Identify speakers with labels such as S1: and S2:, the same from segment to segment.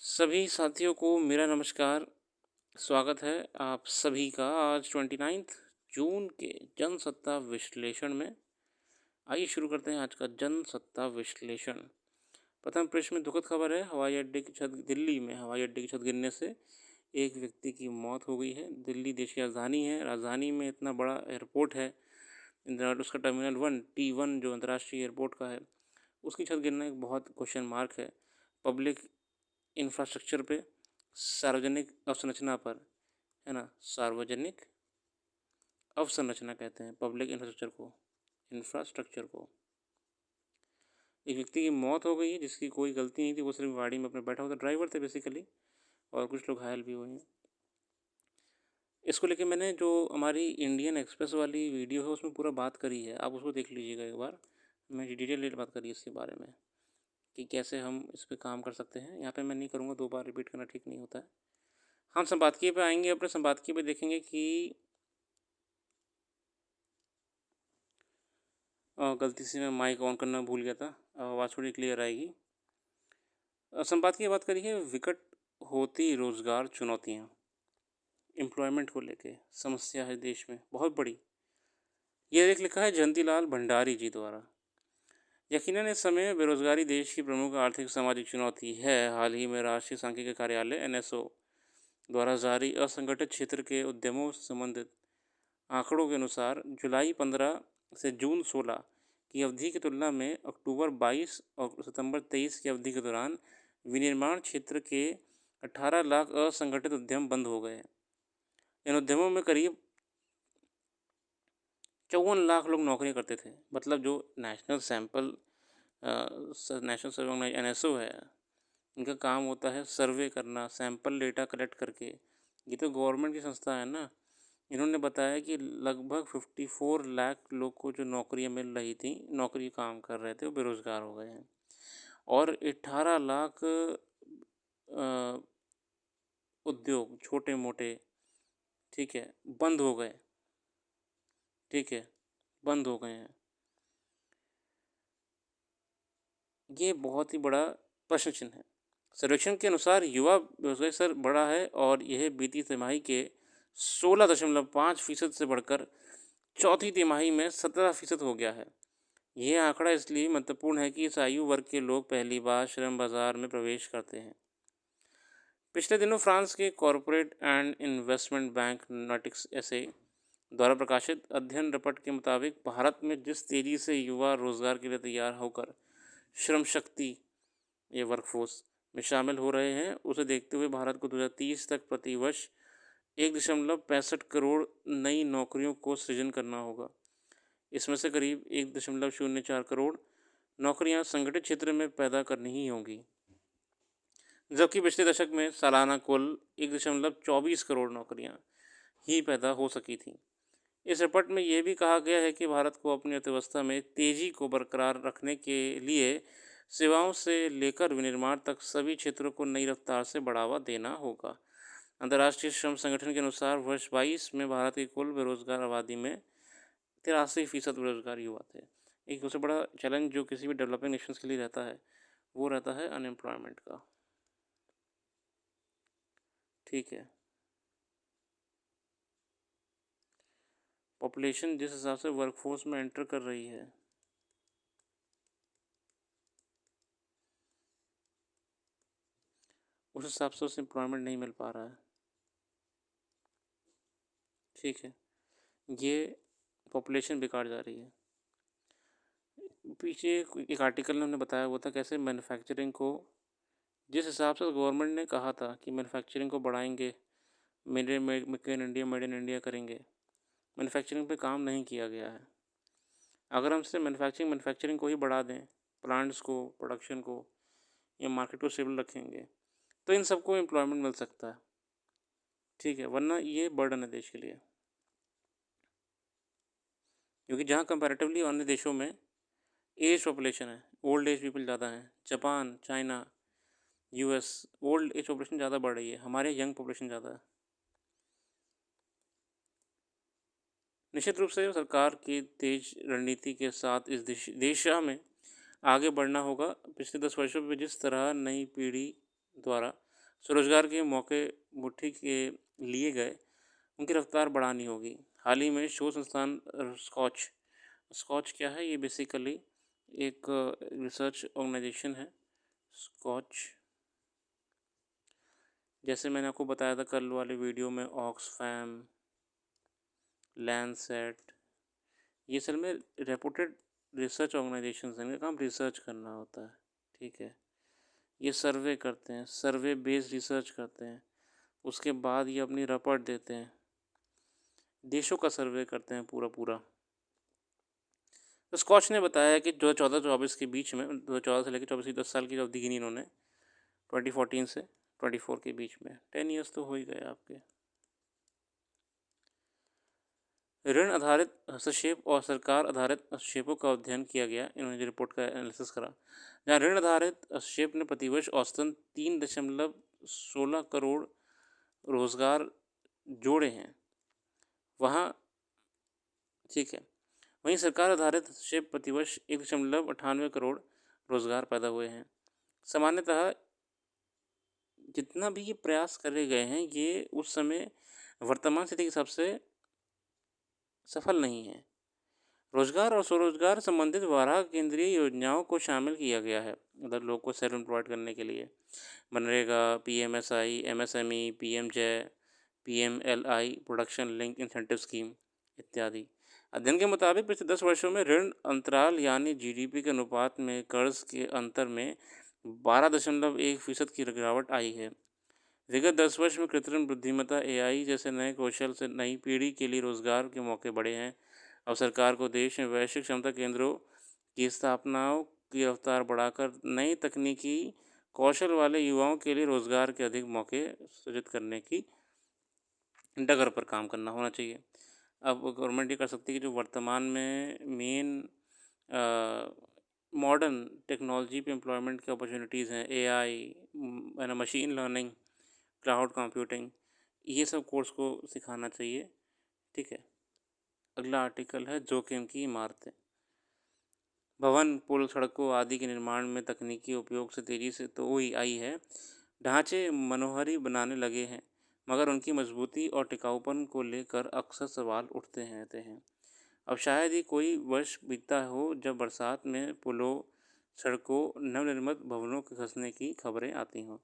S1: सभी साथियों को मेरा नमस्कार। स्वागत है आप सभी का आज 29 जून के जनसत्ता विश्लेषण में। आइए शुरू करते हैं आज का जनसत्ता विश्लेषण। प्रथम पृष्ठ में दुखद खबर है, हवाई अड्डे की छत दिल्ली में हवाई अड्डे की छत गिरने से एक व्यक्ति की मौत हो गई है। दिल्ली देश की राजधानी है, राजधानी में इतना बड़ा एयरपोर्ट है, उसका टर्मिनल 1 जो अंतर्राष्ट्रीय एयरपोर्ट का है, उसकी छत गिरना एक बहुत क्वेश्चन मार्क है। पब्लिक इंफ्रास्ट्रक्चर पे, सार्वजनिक अवसंरचना पर, है ना। सार्वजनिक अवसंरचना कहते हैं पब्लिक इंफ्रास्ट्रक्चर को। एक व्यक्ति की मौत हो गई है जिसकी कोई गलती नहीं थी, वो सिर्फ गाड़ी में अपने बैठा हुआ था, ड्राइवर थे बेसिकली, और कुछ लोग घायल भी हुए हैं। इसको लेके मैंने जो हमारी इंडियन एक्सप्रेस वाली वीडियो है उसमें पूरा बात करी है, आप उसको देख लीजिएगा एक बार। मैं डिटेल बात करी इसके बारे में कि कैसे हम इस पर काम कर सकते हैं। यहाँ पे मैं नहीं करूँगा, 2 बार रिपीट करना ठीक नहीं होता है। हम संपादकीय पे आएंगे, अपने संपादकीय पे देखेंगे कि गलती से मैं माइक ऑन करना भूल गया था, आवाज़ थोड़ी क्लियर आएगी। संपादकीय बात करिए, विकट होती रोज़गार चुनौतियाँ, एम्प्लॉयमेंट को लेके समस्या है देश में बहुत बड़ी। ये लेख लिखा है जयंतीलाल भंडारी जी द्वारा। यकीनन इस समय बेरोजगारी देश की प्रमुख आर्थिक सामाजिक चुनौती है। हाल ही में राष्ट्रीय सांख्यिकी कार्यालय एनएसओ द्वारा जारी असंगठित क्षेत्र के उद्यमों से संबंधित आंकड़ों के अनुसार जुलाई 15 से जून 16 की अवधि की तुलना में अक्टूबर 22 और सितंबर 23 की अवधि के दौरान विनिर्माण क्षेत्र के 18 लाख असंगठित उद्यम बंद हो गए। इन उद्यमों में करीब 54 लाख लोग नौकरी करते थे। मतलब जो नेशनल सर्वे एनएसओ है, इनका काम होता है सर्वे करना, सैंपल डेटा कलेक्ट करके। ये तो गवर्नमेंट की संस्था है ना। इन्होंने बताया कि लगभग 54 लाख लोग को जो नौकरियां मिल रही थी, नौकरी काम कर रहे थे, वो बेरोज़गार हो गए हैं। और 18 लाख उद्योग छोटे मोटे, ठीक है, बंद हो गए। ठीक है, बंद हो गए हैं। ये बहुत ही बड़ा प्रश्न चिन्ह है। सर्वेक्षण के अनुसार युवा बेरोजगारी स्तर बढ़ा है और यह बीती तिमाही के 16.5% से बढ़कर चौथी तिमाही में 17% हो गया है। यह आंकड़ा इसलिए महत्वपूर्ण है कि इस आयु वर्ग के लोग पहली बार श्रम बाजार में प्रवेश करते हैं। पिछले दिनों फ्रांस के कॉरपोरेट एंड इन्वेस्टमेंट बैंक नोटिक्स एसे द्वारा प्रकाशित अध्ययन रिपोर्ट के मुताबिक भारत में जिस तेज़ी से युवा रोजगार के लिए तैयार होकर श्रम शक्ति ये वर्कफोर्स में शामिल हो रहे हैं, उसे देखते हुए भारत को 2030 तक प्रतिवर्ष 1.65 करोड़ नई नौकरियों को सृजन करना होगा। इसमें से करीब 1.04 करोड़ नौकरियां संगठित क्षेत्र में पैदा करनी ही होंगी, जबकि पिछले दशक में सालाना कुल 1.24 करोड़ नौकरियां ही पैदा हो सकी थीं। इस रिपोर्ट में यह भी कहा गया है कि भारत को अपनी अर्थव्यवस्था में तेज़ी को बरकरार रखने के लिए सेवाओं से लेकर विनिर्माण तक सभी क्षेत्रों को नई रफ्तार से बढ़ावा देना होगा। अंतर्राष्ट्रीय श्रम संगठन के अनुसार वर्ष 22 में भारत की कुल बेरोजगार आबादी में 83% बेरोजगार युवा थे। एक सबसे बड़ा चैलेंज जो किसी भी डेवलपिंग नेशंस के लिए रहता है, वो रहता है अनएम्प्लॉयमेंट का। ठीक है, पॉपुलेशन जिस हिसाब से वर्कफोर्स में एंटर कर रही है, उस हिसाब से उसे एम्प्लॉयमेंट नहीं मिल पा रहा है। ठीक है, ये पॉपुलेशन बिगाड़ जा रही है। पीछे एक आर्टिकल में उन्होंने बताया हुआ था कैसे मैन्युफैक्चरिंग को, जिस हिसाब से गवर्नमेंट ने कहा था कि मैन्युफैक्चरिंग को बढ़ाएंगे, made in India, made in India करेंगे, मैन्युफैक्चरिंग पे काम नहीं किया गया है। अगर हम सिर्फ मैन्युफैक्चरिंग को ही बढ़ा दें, प्लांट्स को, प्रोडक्शन को, या मार्केट को स्टेबल रखेंगे, तो इन सबको एम्प्लॉयमेंट मिल सकता है। ठीक है, वरना ये बर्डन है देश के लिए, क्योंकि जहाँ कंपैरेटिवली अन्य देशों में एज पॉपुलेशन है, ओल्ड एज पीपल ज़्यादा हैं, Japan, China, US, old age population ज़्यादा बढ़ रही है, हमारे यंग पॉपुलेशन ज़्यादा है। निश्चित रूप से सरकार की तेज रणनीति के साथ इस दिशा में आगे बढ़ना होगा। पिछले 10 वर्षों में जिस तरह नई पीढ़ी द्वारा स्वरोजगार के मौके मुट्ठी के लिए गए, उनकी रफ्तार बढ़ानी होगी। हाल ही में शोध संस्थान स्कॉच स्कॉच क्या है? ये बेसिकली एक रिसर्च ऑर्गेनाइजेशन है। स्कॉच, जैसे मैंने आपको बताया था कल वाले वीडियो में, ऑक्सफैम, लैंडसेट, ये असल में रेपुटेड रिसर्च ऑर्गेनाइजेशंस हैं। इनका काम रिसर्च करना होता है, ठीक है। ये सर्वे करते हैं, सर्वे बेस्ड रिसर्च करते हैं, उसके बाद ये अपनी रिपोर्ट देते हैं, देशों का सर्वे करते हैं पूरा पूरा। तो स्कॉच ने बताया कि 2014-24 के बीच में, 2014 से लेकर 24 10 साल की अवधि गिनी इन्होंने, 2014 से 24 के बीच में, 10 ईयर्स तो हो ही गए आपके। ऋण आधारित हस्तक्षेप और सरकार आधारित हस्तक्षेपों का अध्ययन किया गया। इन्होंने रिपोर्ट का एनालिसिस करा, जहाँ ऋण आधारित हस्तक्षेप ने प्रतिवर्ष औसतन 3.16 करोड़ रोजगार जोड़े हैं, वहाँ, ठीक है। वहीं सरकार आधारित हस्तक्षेप प्रतिवर्ष 1.98 करोड़ रोजगार पैदा हुए हैं। सामान्यतः जितना भी ये प्रयास करे गए हैं, ये उस समय वर्तमान स्थिति के हिसाब से सफल नहीं है। रोजगार और स्वरोजगार संबंधित 12 केंद्रीय योजनाओं को शामिल किया गया है, मतलब लोग को सेल्फ एम्प्लॉयड करने के लिए। MNREGA, PMSI, MSME, PMJY, PMLI, production link incentive scheme इत्यादि। अध्ययन के मुताबिक पिछले 10 वर्षों में ऋण अंतराल यानी GDP के अनुपात में कर्ज के अंतर में 12.1% की गिरावट आई है। विगत 10 वर्ष में कृत्रिम बुद्धिमत्ता AI जैसे नए कौशल से नई पीढ़ी के लिए रोजगार के मौके बढ़े हैं। अब सरकार को देश में वैश्विक क्षमता केंद्रों की स्थापनाओं की रफ्तार बढ़ाकर नई तकनीकी कौशल वाले युवाओं के लिए रोजगार के अधिक मौके सृजित करने की डगर पर काम करना होना चाहिए। अब गवर्नमेंट ये कर सकती है कि जो वर्तमान में मेन मॉडर्न टेक्नोलॉजी पे एम्प्लॉयमेंट की अपॉर्चुनिटीज़ हैं, AI, machine learning, cloud computing, ये सब कोर्स को सिखाना चाहिए, ठीक है। अगला आर्टिकल है जोखिम की इमारतें। भवन, पुल, सड़कों आदि के निर्माण में तकनीकी उपयोग से तेज़ी से तो हुई आई है, ढांचे मनोहारी बनाने लगे हैं, मगर उनकी मजबूती और टिकाऊपन को लेकर अक्सर सवाल उठते हैं। अब शायद ही कोई वर्ष बीता हो जब बरसात में पुलों, सड़कों, नवनिर्मित भवनों के धंसने की खबरें आती हों।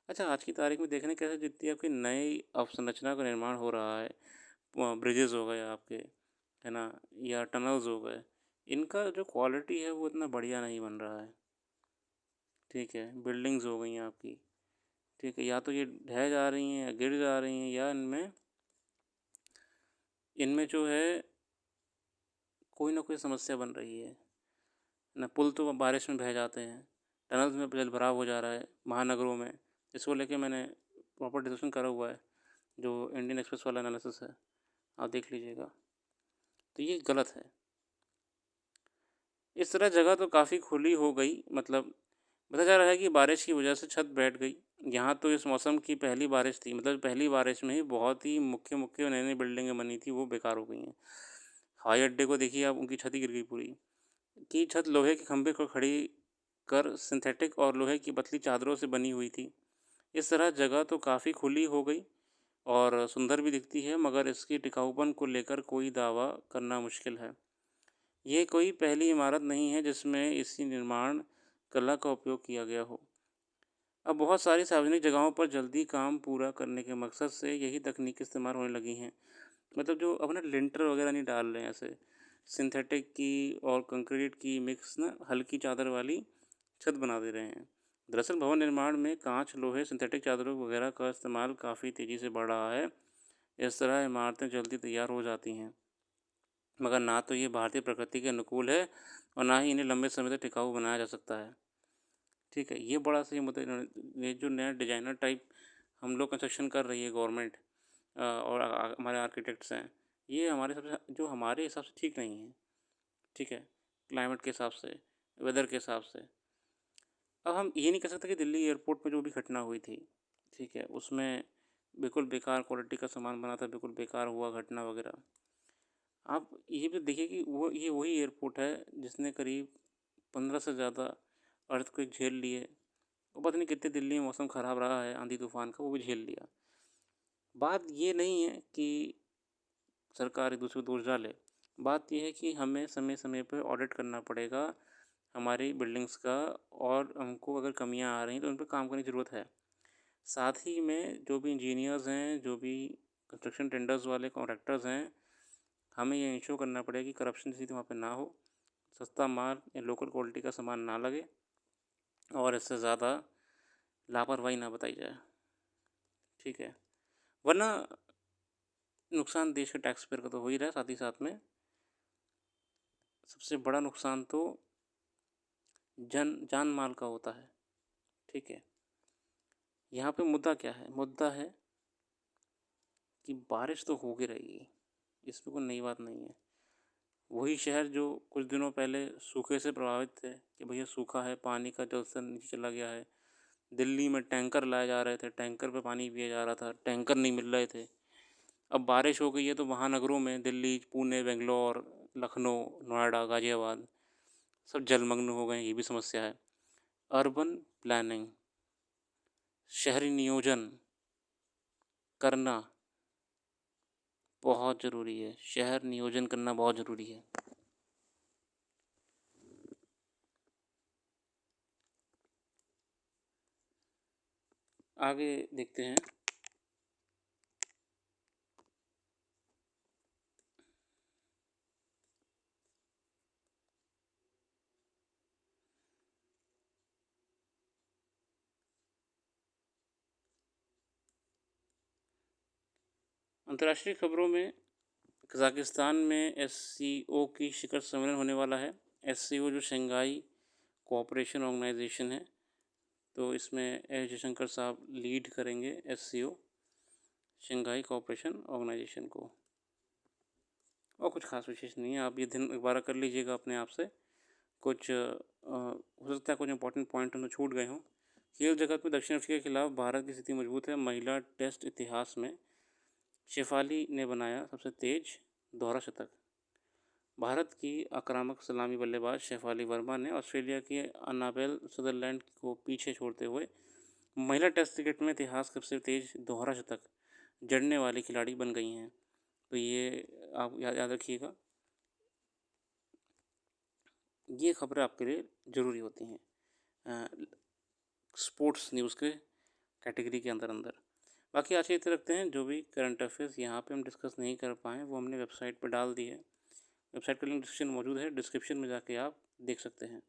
S1: अच्छा, आज की तारीख में देखें कैसे जितनी आपकी नई अवसंरचना का निर्माण हो रहा है, ब्रिजेज़ हो गए आपके, है ना, या टनल्स हो गए, इनका जो क्वालिटी है वो इतना बढ़िया नहीं बन रहा है, ठीक है। बिल्डिंग्स हो गई हैं आपकी, ठीक है, या तो ये ढह जा रही हैं या गिर जा रही हैं, या इनमें इनमें जो है कोई ना कोई समस्या बन रही है ना। पुल तो बारिश में बह जाते हैं, टनल्स में जल भराव हो जा रहा है महानगरों में। इसको लेके मैंने प्रॉपर डिस्कशन करा हुआ है, जो इंडियन एक्सप्रेस वाला एनालिसिस है, आप देख लीजिएगा। तो ये गलत है। इस तरह जगह तो काफ़ी खुली हो गई, मतलब बताया जा रहा है कि बारिश की वजह से छत बैठ गई। यहाँ तो इस मौसम की पहली बारिश थी, मतलब पहली बारिश में ही बहुत ही मुख्य नई नई बिल्डिंगें बनी थी, वो बेकार हो गई हैं। हवाई अड्डे को देखिए आप, उनकी छत ही गिर गई पूरी की छत लोहे के खंभे को खड़ी कर सिंथेटिक और लोहे की पतली चादरों से बनी हुई थी। इस तरह जगह तो काफ़ी खुली हो गई और सुंदर भी दिखती है, मगर इसकी टिकाऊपन को लेकर कोई दावा करना मुश्किल है। ये कोई पहली इमारत नहीं है जिसमें इसी निर्माण कला का उपयोग किया गया हो। अब बहुत सारी सार्वजनिक जगहों पर जल्दी काम पूरा करने के मकसद से यही तकनीक इस्तेमाल होने लगी हैं। मतलब जो अपने लिंटर वगैरह नहीं डाल रहे हैं, ऐसे सिंथेटिक की और कंक्रीट की मिक्स ना हल्की चादर वाली छत बना दे रहे हैं। दरअसल भवन निर्माण में कांच, लोहे, सिंथेटिक चादरों वगैरह का इस्तेमाल काफ़ी तेज़ी से बढ़ रहा है। इस तरह इमारतें जल्दी तैयार हो जाती हैं, मगर ना तो ये भारतीय प्रकृति के अनुकूल है और ना ही इन्हें लंबे समय तक टिकाऊ बनाया जा सकता है, ठीक है। ये बड़ा सही मुद्दा ये जो नया डिजाइनर टाइप हम लोग कंस्ट्रक्शन कर रही है गवर्नमेंट और हमारे आर्किटेक्ट्स हैं, ये हमारे सबसे जो हमारे हिसाब से ठीक नहीं है, ठीक है। क्लाइमेट के हिसाब से, वेदर के हिसाब से। अब हम ये नहीं कह सकते कि दिल्ली एयरपोर्ट में जो भी घटना हुई थी, ठीक है, उसमें बिल्कुल बेकार क्वालिटी का सामान बना था, बिल्कुल बेकार हुआ घटना वगैरह। आप ये भी देखिए कि ये वही एयरपोर्ट है जिसने करीब 15 से ज़्यादा अर्थक्वेक झेल लिए, वो पता नहीं कितने दिल्ली में मौसम ख़राब रहा है आंधी तूफ़ान का, वो भी झेल लिया। बात ये नहीं है कि सरकार एक दूसरे को दोष डाले, बात ये है कि हमें समय समय पर ऑडिट करना पड़ेगा हमारी बिल्डिंग्स का, और हमको अगर कमियां आ रही हैं तो उन पर काम करने की ज़रूरत है। साथ ही में जो भी इंजीनियर्स हैं, जो भी कंस्ट्रक्शन टेंडर्स वाले कॉन्ट्रैक्टर्स हैं, हमें ये इंश्योर करना पड़ेगा कि करप्शन स्थिति वहाँ पे ना हो, सस्ता माल या लोकल क्वालिटी का सामान ना लगे, और इससे ज़्यादा लापरवाही ना बताई जाए। ठीक है, वरना नुकसान देश के टैक्स पेयर का तो हो ही रहा है, साथ ही साथ में सबसे बड़ा नुकसान तो जान माल का होता है। ठीक है, यहाँ पे मुद्दा क्या है? मुद्दा है कि बारिश तो हो ही रही है, इसमें कोई नई बात नहीं है। वही शहर जो कुछ दिनों पहले सूखे से प्रभावित थे कि भैया सूखा है, पानी का जल स्तर नीचे चला गया है, दिल्ली में टैंकर लाए जा रहे थे, टैंकर पे पानी पिया जा रहा था, टैंकर नहीं मिल रहे थे। अब बारिश हो गई है तो महानगरों में दिल्ली, पुणे, बेंगलोर, लखनऊ, नोएडा, गाज़ियाबाद सब जलमग्न हो गए हैं, ये भी समस्या है। अर्बन प्लानिंग, शहरी नियोजन करना बहुत ज़रूरी है, शहर नियोजन करना बहुत ज़रूरी है। आगे देखते हैं। अंतर्राष्ट्रीय खबरों में कज़ाकिस्तान में एससीओ की शिखर सम्मेलन होने वाला है। एससीओ जो शंघाई कोऑपरेशन ऑर्गेनाइजेशन है, तो इसमें एस जयशंकर साहब लीड करेंगे एससीओ, शंघाई कोऑपरेशन ऑर्गेनाइजेशन को। और कुछ खास विशेष नहीं है, आप ये दिन दोबारा कर लीजिएगा अपने आप से। कुछ हो सकता है कुछ इंपॉर्टेंट पॉइंट हम छूट गए हों। खेल जगत में दक्षिण अफ्रीका के खिलाफ भारत की स्थिति मजबूत है। महिला टेस्ट इतिहास में शेफाली ने बनाया सबसे तेज दोहरा शतक। भारत की आक्रामक सलामी बल्लेबाज शेफाली वर्मा ने ऑस्ट्रेलिया की अनाबेल सदरलैंड को पीछे छोड़ते हुए महिला टेस्ट क्रिकेट में इतिहास का सबसे तेज दोहरा शतक जड़ने वाली खिलाड़ी बन गई हैं। तो ये आप याद रखिएगा, ये खबरें आपके लिए ज़रूरी होती हैं स्पोर्ट्स न्यूज़ के कैटेगरी के अंदर अंदर। बाकी आज के रखते हैं, जो भी करंट अफेयर्स यहाँ पे हम डिस्कस नहीं कर पाए वो हमने वेबसाइट पर डाल दी है। वेबसाइट का लिंक डिस्क्रिप्शन मौजूद है, डिस्क्रिप्शन में जाके आप देख सकते हैं।